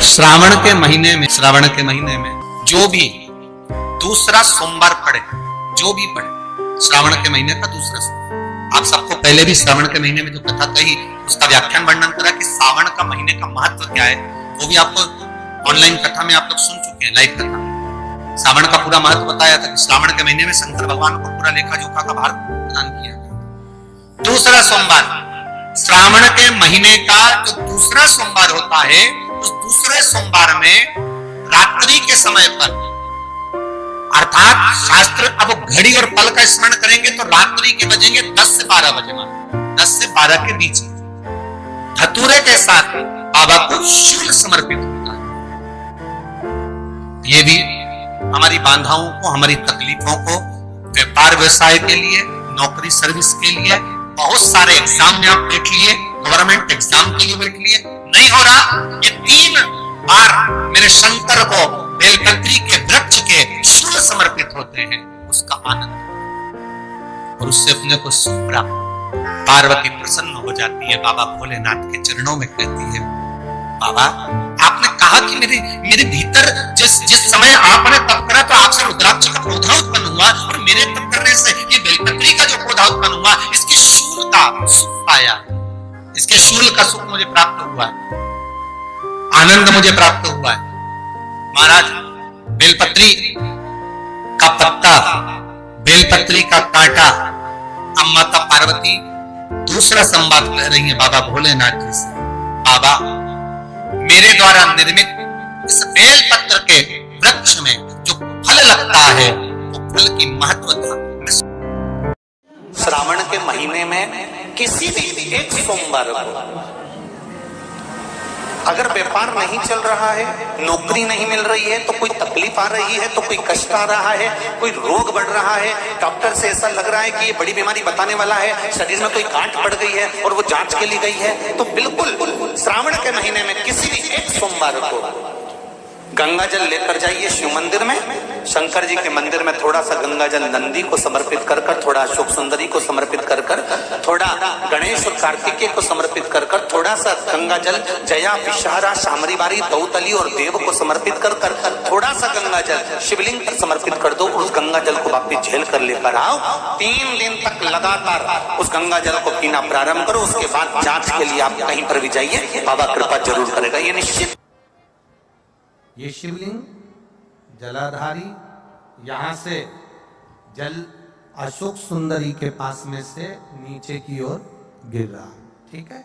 श्रावण के महीने में जो भी दूसरा सोमवार पड़े, जो भी पड़े, श्रावण के महीने का दूसरा सोमवार। आप सबको पहले भी श्रावण के महीने में जो कथा कही उसका व्याख्यान वर्णन करा कि श्रावण का महीने का महत्व क्या है, वो भी आपको ऑनलाइन कथा में आप लोग सुन चुके हैं, लाइव कथा में श्रावण का पूरा महत्व बताया था कि श्रावण के महीने में शंकर भगवान को पूरा लेखा जोखा का भार प्रदान किया। दूसरा सोमवार श्रावण के महीने का जो दूसरा सोमवार होता है, उस दूसरे सोमवार में रात्रि के समय पर, अर्थात शास्त्र अब घड़ी और पल का स्मरण करेंगे तो रात्रि के बजेंगे 10 से 12 बजे, 10 से 12 के बीच धतूरे के साथ बाबा को शूल समर्पित होता है। ये भी हमारी बाधाओं को, हमारी तकलीफों को, व्यापार व्यवसाय के लिए, नौकरी सर्विस के लिए, बहुत सारे एग्जाम में आप बैठ लिए, गवर्नमेंट एग्जाम के लिए बैठ लिए, नहीं हो रहा, ये 3 बार मेरे शंकर को बेलपत्री के वृक्ष के शूल समर्पित होते हैं, उसका आनंद और उससे अपने को सुख प्राप्त। पार्वती प्रसन्न हो जाती है, बाबा भोलेनाथ के चरणों में कहती है, बाबा आपने कहा कि मेरे भीतर जिस समय आपने तप करा तो आपसे रुद्राक्ष का पौधा उत्पन्न हुआ और मेरे तप करने से ये बेलपत्री का जो पौधा उत्पन्न हुआ, इसके शूल का सुख पाया, इसके शूल का सुख मुझे प्राप्त हुआ, आनंद मुझे प्राप्त हुआ है। महाराज बेलपत्री का पत्ता, बेलपत्री का कांटा, अब माता पार्वती दूसरा संवाद कह रही है बाबा भोलेनाथ जी से, बाबा मेरे द्वारा निर्मित इस बेलपत्र के वृक्ष में जो फल लगता है वो फल की महत्वता। श्रावण के महीने में किसी भी एक सोमवार को अगर व्यापार नहीं चल रहा है, नौकरी नहीं मिल रही है, तो कोई तकलीफ आ रही है, तो कोई कष्ट आ रहा है, कोई रोग बढ़ रहा है, डॉक्टर से ऐसा लग रहा है कि ये बड़ी बीमारी बताने वाला है, शरीर में कोई गांठ पड़ गई है और वो जांच के लिए गई है, तो बिल्कुल श्रावण के महीने में किसी भी एक सोमवार को गंगा जल लेकर जाइए शिव मंदिर में, शंकर जी के मंदिर में थोड़ा सा गंगा जल नंदी को समर्पित कर कर, थोड़ा अशोक सुंदरी को समर्पित कर कर, थोड़ा गणेश और कार्तिकेय को समर्पित कर कर, थोड़ा सा गंगा जल जया विषहारा शामरी बारी दौतली और देव को समर्पित कर कर, थोड़ा सा गंगा जल शिवलिंग पर समर्पित कर दो, उस गंगा जल को वापिस झेल कर लेकर आओ। 3 दिन तक लगातार उस गंगा जल को पीना प्रारंभ करो, उसके बाद जांच के लिए आप कहीं पर भी जाइए, बाबा कृपा जरूर करेगा, ये निश्चित। ये शिवलिंग जलाधारी, यहां से जल अशोक सुंदरी के पास में से नीचे की ओर गिर रहा, ठीक है।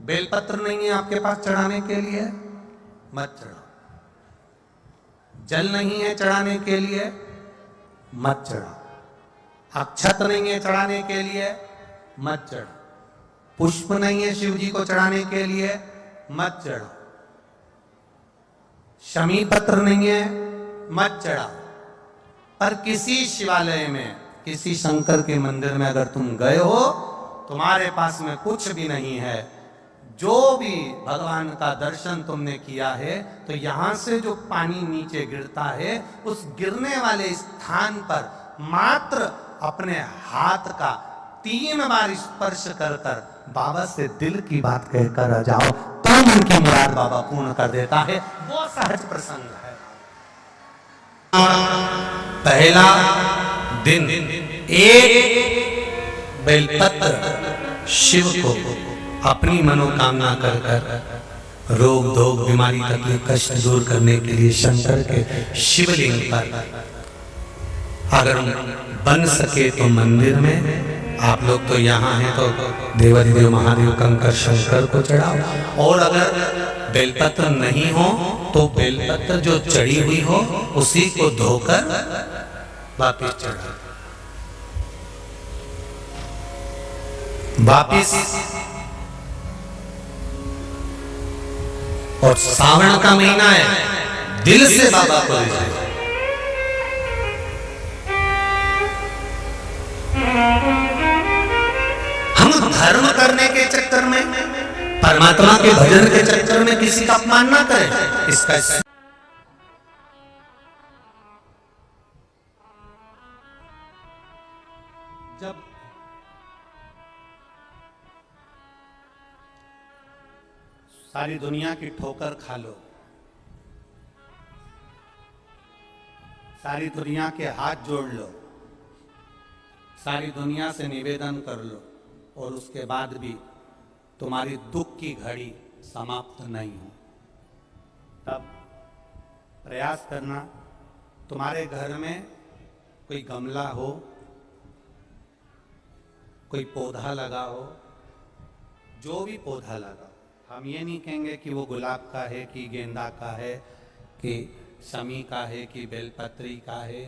बेलपत्र नहीं है आपके पास चढ़ाने के लिए, मत चढ़ाओ। जल नहीं है चढ़ाने के लिए, मत चढ़ाओ। अक्षत नहीं है चढ़ाने के लिए, मत चढ़ाओ। पुष्प नहीं है शिव जी को चढ़ाने के लिए, मत चढ़ाओ। शमी पत्र नहीं है, मत चढ़ाओ। पर किसी शिवालय में, किसी शंकर के मंदिर में अगर तुम गए हो, तुम्हारे पास में कुछ भी नहीं है, जो भी भगवान का दर्शन तुमने किया है, तो यहां से जो पानी नीचे गिरता है, उस गिरने वाले स्थान पर मात्र अपने हाथ का 3 बार स्पर्श कर कर बाबा से दिल की बात कहकर आ जाओ, तो मन की मुराद बाबा पूर्ण कर देता है। वो सहज प्रसंग है। पहला दिन एक बेलपत्र शिव को अपनी मनोकामना कर कर, रोग धोग बीमारी तकलीफ कष्ट दूर करने के लिए शंकर के शिवलिंग पर अगर बन सके तो मंदिर में, आप लोग तो यहाँ हैं तो देवाधिदेव महादेव कंकर शंकर को चढ़ाओ, और अगर बेलपत्र नहीं हो तो बेलपत्र जो चढ़ी हुई हो उसी को धोकर वापिस चढ़ाओ। वापिस और सावन का महीना है, दिल से बाबा को ले जाए। हम धर्म करने के चक्कर में, परमात्मा के भजन के चक्कर में किसी का अपमान ना करें। इसका जब सारी दुनिया की ठोकर खा लो, सारी दुनिया के हाथ जोड़ लो, सारी दुनिया से निवेदन कर लो, और उसके बाद भी तुम्हारी दुख की घड़ी समाप्त नहीं हो, तब प्रयास करना तुम्हारे घर में कोई गमला हो, कोई पौधा लगा हो, जो भी पौधा लगा, हम ये नहीं कहेंगे कि वो गुलाब का है कि गेंदा का है कि शमी का है कि बेलपत्री का है,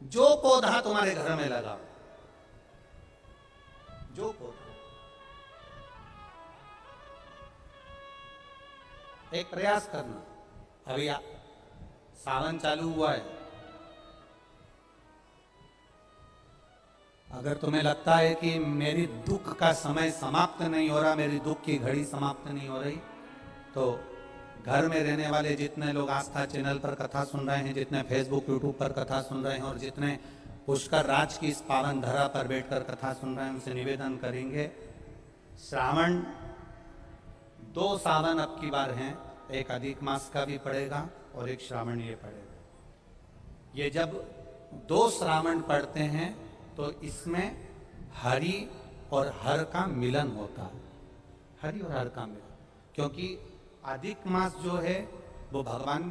जो पौधा तुम्हारे घर में लगा, जो पौधा, एक प्रयास करना। अभी सावन चालू हुआ है, अगर तुम्हें लगता है कि मेरी दुख का समय समाप्त नहीं हो रहा, मेरी दुख की घड़ी समाप्त नहीं हो रही, तो घर में रहने वाले जितने लोग आस्था चैनल पर कथा सुन रहे हैं, जितने फेसबुक यूट्यूब पर कथा सुन रहे हैं, और जितने पुष्कर राज की इस पावन धरा पर बैठकर कथा सुन रहे हैं, उनसे निवेदन करेंगे, श्रावण 2 सावन अब की बार हैं, एक अधिक मास का भी पड़ेगा और एक श्रावण ये पड़ेगा। ये जब 2 श्रावण पड़ते हैं तो इसमें हरि और हर का मिलन होता है, हरि और हर का मिलन, क्योंकि अधिक मास जो है वो भगवान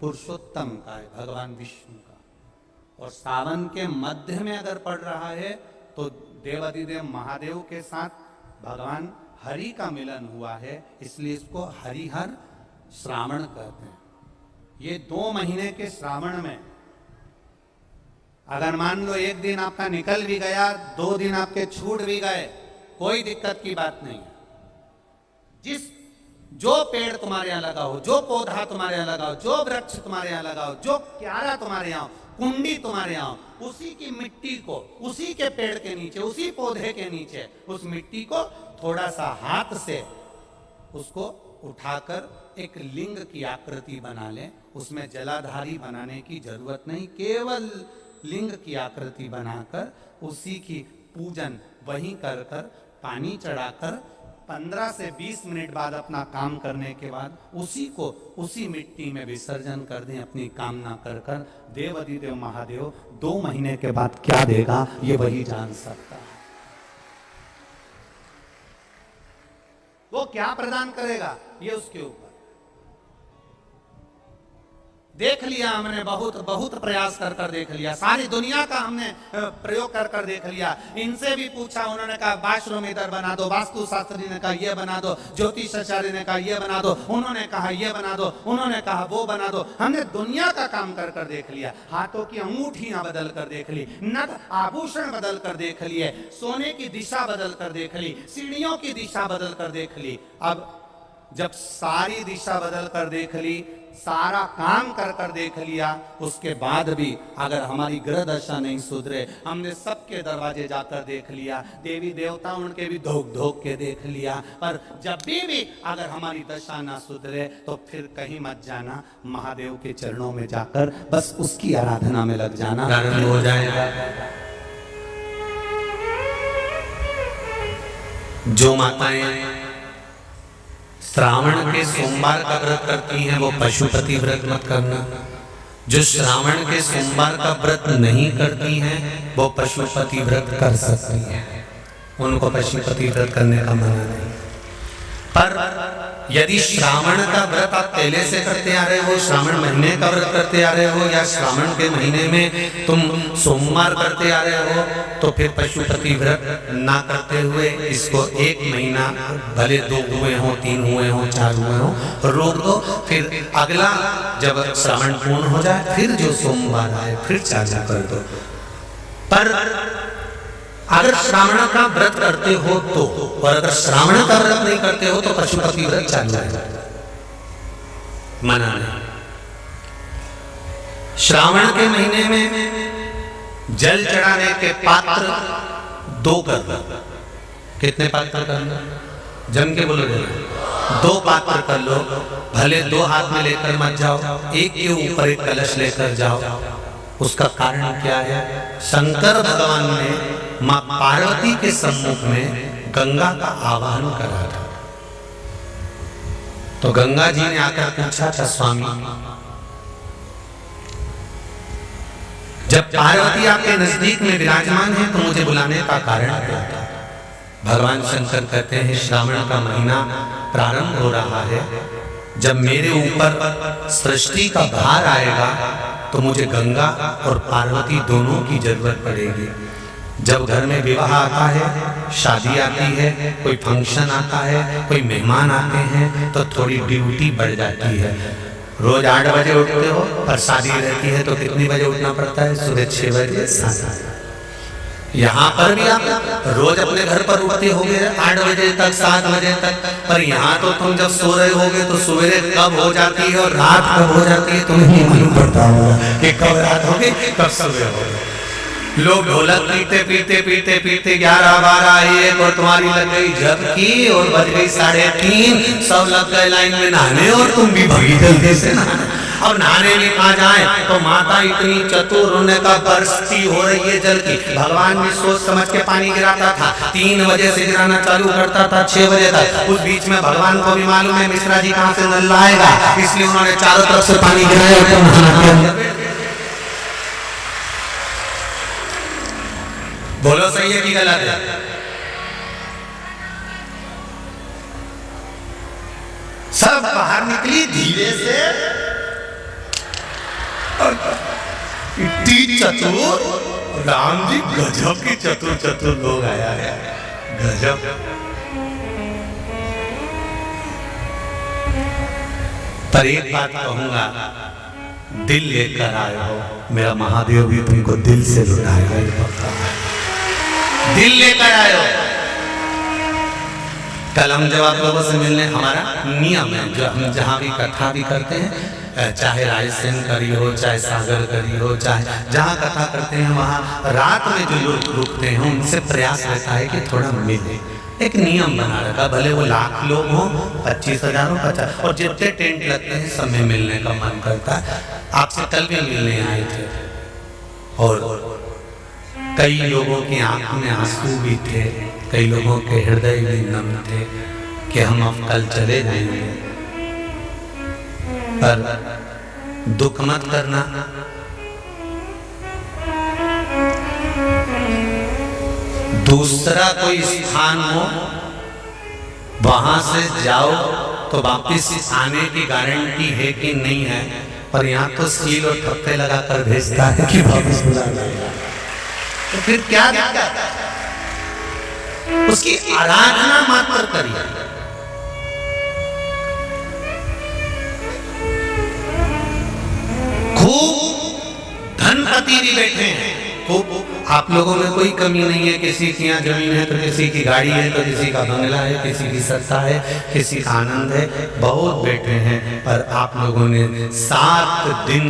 पुरुषोत्तम का है, भगवान विष्णु का, और सावन के मध्य में अगर पड़ रहा है तो देवाधिदेव महादेव के साथ भगवान हरि का मिलन हुआ है, इसलिए इसको हरिहर श्रावण कहते हैं। ये 2 महीने के श्रावण में अगर मान लो एक दिन आपका निकल भी गया, 2 दिन आपके छूट भी गए, कोई दिक्कत की बात नहीं है। जो पेड़ तुम्हारे यहां लगा हो, जो पौधा तुम्हारे यहां लगा हो, जो वृक्ष तुम्हारे यहां लगा हो, जो क्यारा तुम्हारे यहां, कुंडी तुम्हारे यहां, उसी की मिट्टी को, उसी के पेड़ के नीचे, उसी पौधे के नीचे, उस मिट्टी को थोड़ा सा हाथ से उसको उठाकर एक लिंग की आकृति बना ले। उसमें जलाधारी बनाने की जरूरत नहीं, केवल लिंग की आकृति बनाकर उसी की पूजन वहीं कर कर, पानी चढ़ाकर 15 से 20 मिनट बाद अपना काम करने के बाद उसी को उसी मिट्टी में विसर्जन कर दें, अपनी कामना कर कर। देवाधिदेव महादेव 2 महीने के बाद क्या देगा ये वही जान सकता है। वो क्या प्रदान करेगा ये उसके ऊपर। देख लिया हमने, बहुत प्रयास कर कर देख लिया, सारी दुनिया का हमने प्रयोग कर कर देख लिया। इनसे भी पूछा, उन्होंने कहा बाथरूम इधर बना दो, वास्तु शास्त्री ने कहा ये बना दो, ज्योतिषाचार्य ने कहा ये बना दो, उन्होंने कहा ये बना दो, उन्होंने कहा वो बना दो। हमने दुनिया का काम कर कर देख लिया, हाथों की अंगूठियां बदल कर देख ली, नग आभूषण बदल कर देख लिए, सोने की दिशा बदल कर देख ली, सीढ़ियों की दिशा बदल कर देख ली। अब जब सारी दिशा बदल कर देख ली, सारा काम कर कर देख लिया, उसके बाद भी अगर हमारी ग्रह दशा नहीं सुधरे, हमने सबके दरवाजे जाकर देख लिया, देवी देवता उनके भी धोख धोख के देख लिया, पर जब भी अगर हमारी दशा ना सुधरे तो फिर कहीं मत जाना, महादेव के चरणों में जाकर बस उसकी आराधना में लग जाना, हो जाएगा। जो माताएं श्रावण के सोमवार का व्रत करती हैं वो पशुपति व्रत मत करना। जो श्रावण के सोमवार का व्रत नहीं करती हैं वो पशुपति व्रत कर सकती हैं, उनको पशुपति व्रत करने का मना नहीं। पर यदि श्रावण का व्रत आप पहले से करते आ रहे हो, श्रावण महीने का व्रत करते आ रहे हो, या श्रावण के महीने में तुम सोमवार करते आ रहे हो, तो फिर पशुपति व्रत ना करते हुए इसको 1 महीना, भले 2 हुए हो, 3 हुए हो, 4 हुए हो, रोक दो। फिर अगला जब श्रावण पूर्ण हो जाए फिर जो सोमवार आए फिर चालू कर दो। पर अगर श्रावण का व्रत करते हो तो, और अगर श्रावण का व्रत नहीं करते हो तो पशुपति व्रत चालू है, मना नहीं। श्रावण के महीने में जल चढ़ाने के पात्र 2 कर लो। कितने पात्र कर लो? जम के बोलो, 2 पात्र कर लो। भले 2 हाथ में लेकर मत जाओ, एक के ऊपर एक कलश लेकर जाओ। उसका कारण क्या है? शंकर भगवान ने मां पार्वती के सम्मुख में गंगा का आवाहन करा था। तो गंगा जी ने आकर पूछा था, स्वामी जब पार्वती आपके नजदीक में विराजमान है तो मुझे बुलाने का कारण क्या था? भगवान शंकर कहते हैं, श्रावण का महीना प्रारंभ हो रहा है, जब मेरे ऊपर सृष्टि का भार आएगा तो मुझे गंगा और पार्वती दोनों की जरूरत पड़ेगी। जब घर में विवाह आता है, शादी आती है, कोई फंक्शन आता है, कोई मेहमान आते हैं, तो थोड़ी ड्यूटी बढ़ जाती है। रोज 8 बजे उठते हो, पर शादी रहती है तो कितनी बजे उठना पड़ता है? सुबह 6 बजे 7 बजे। यहाँ पर भी आप रोज अपने घर पर उठते होगे 8 बजे तक 7 बजे तक, पर यहाँ तो तुम जब सो रहे होगे तो सवेरे कब हो जाती है और रात कब हो जाती है तुम्हें नहीं मालूम पड़ता होगा कि कब रात होगी कब सवेरे होगी। लोग ढोलक पीते पीते पीते पीते 11, 12, 1 और तुम्हारी लग गई झपकी और बज गई 3:30, सब लग गए लाइन में नहाने और तुम भी भागी जल्दी से नहाने। अब नहाने भी कहाँ जाए तो माता इतनी चतुर, उन्हें का बरसती हो रही है जल की। भगवान भी सोच समझ के पानी गिराता था, 3 बजे से गिराना चालू करता था 6 बजे तक। उस बीच में भगवान को भी मालूम है मिश्रा जी कहाँ से नल लाएगा, इसलिए उन्होंने चारों तरफ से पानी गिराया। बोलो सही है कि गलत है? सब बाहर निकली धीरे से, और इतनी चतुर राम जी, गजब की चतुर चतुर लोग आया है, गजब। पर एक बात कहूंगा, दिल लेकर आए हो, मेरा महादेव भी तुमको दिल से लुटाएगा, ये पक्का है। दिल लेकर आए हो। कल हम जब आप लोगों से मिलने, हमारा नियम है, जो हम जहाँ भी कथा भी करते हैं, चाहे रायसेन करी हो, चाहे सागर करी हो, चाहे जहाँ कथा करते हैं, वहाँ रात में जो लोग रुकते हैं उनसे प्रयास रहता है कि थोड़ा मिले। एक नियम बना रखा, भले वो 1,00,000 लोग हों, 25,000 हो, 50, और जितने टेंट लगते हैं सब में मिलने का मन करता है। आपसे कल भी मिलने आए थे और कई लोगों की आंख में आंसू भी थे, कई लोगों के हृदय भी नम थे कि हम अब कल चले जाएंगे, पर दुख मत करना। दूसरा कोई स्थान हो, वहां से जाओ तो वापिस आने की गारंटी है कि नहीं है, पर यहाँ तो सील और थप्पे लगाकर भेजता है कि वापिस बुला लाएगा। तो फिर क्या दिक्कत? उसकी आराधना मात्र करिए। खूब धनपति भी बैठे हैं, खूब। आप लोगों में कोई कमी नहीं है, किसी की यहाँ जमीन है तो किसी की गाड़ी है, तो किसी का बंगला है, किसी की सत्ता है, किसी का आनंद है, बहुत बैठे हैं। पर आप लोगों ने 7 दिन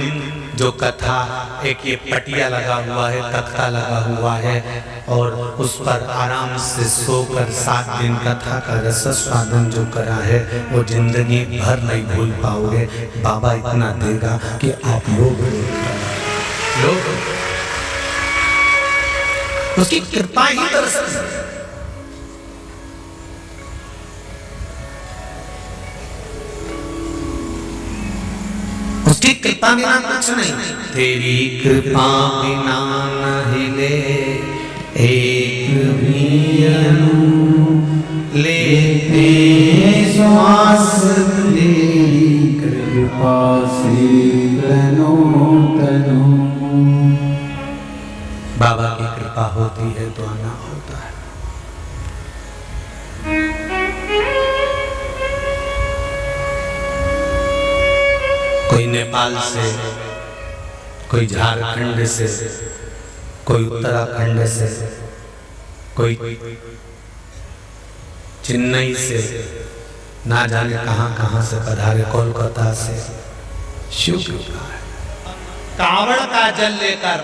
जो कथा, एक ये पटिया लगा हुआ है, तख्ता लगा हुआ है, और उस पर आराम से सोकर 7 दिन कथा का रसास्वादन जो करा है, वो जिंदगी भर नहीं भूल पाओगे। बाबा इतना देगा कि आप लोग उसकी कृपा ही दर्शन। उसकी कृपा बिना कुछ नहीं। तेरी कृपा बिना न हिले एक भी अणु, लेते श्वास तेरी कृपा से तनो तनो। बाबा की कृपा होती है तो आना होता है। कोई नेपाल से, कोई झारखंड से, कोई उत्तराखंड से, कोई चेन्नई से, ना जाने कहां कहां से पधारे, कोलकाता से। शिव कृपा है। कावड़ का जल लेकर,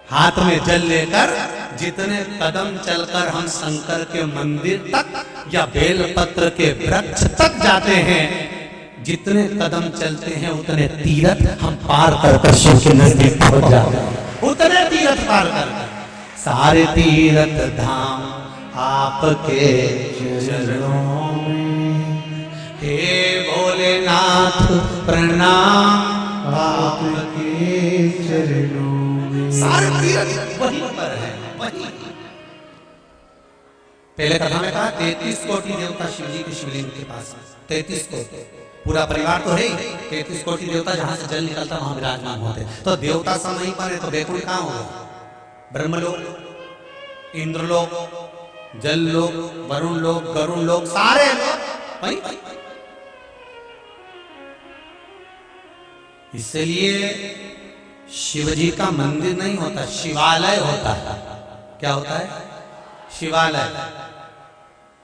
हाथ में जल लेकर, जितने कदम चलकर हम शंकर के मंदिर तक या बेलपत्र के वृक्ष तक जाते हैं, जितने कदम चलते हैं उतने तीरथ हम पार कर शिव के नजदीक पहुंच जाते हैं। उतने तीरथ पार कर, सारे तीरथ धाम आपके चरणों में। हे भोलेनाथ प्रणाम आपके चरणों में। सारे तीर्थ वहीं पर है, वहीं। पहले कथा में कहा 33 कोटि देवता शिव जी के शिवलिंग के पास, 33 कोटि, पूरा परिवार तो है ही, 33 कोटि देवता जहां से जल निकलता वहां विराजमान होते। तो देवता सब वहीं पर है, तो बैकुंठ कहां होगा? ब्रह्मलोक, इंद्रलोक, जल लोक, वरुण लोक, गरुण लोक, सारे लोग वहीं। इसलिए शिव जी का मंदिर नहीं होता, शिवालय होता है। क्या होता है? शिवालय।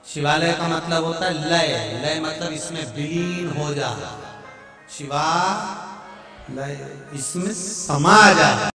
शिवालय का मतलब होता है लय। लय मतलब इसमें विलीन हो जा, शिवा लय इसमें समा जा।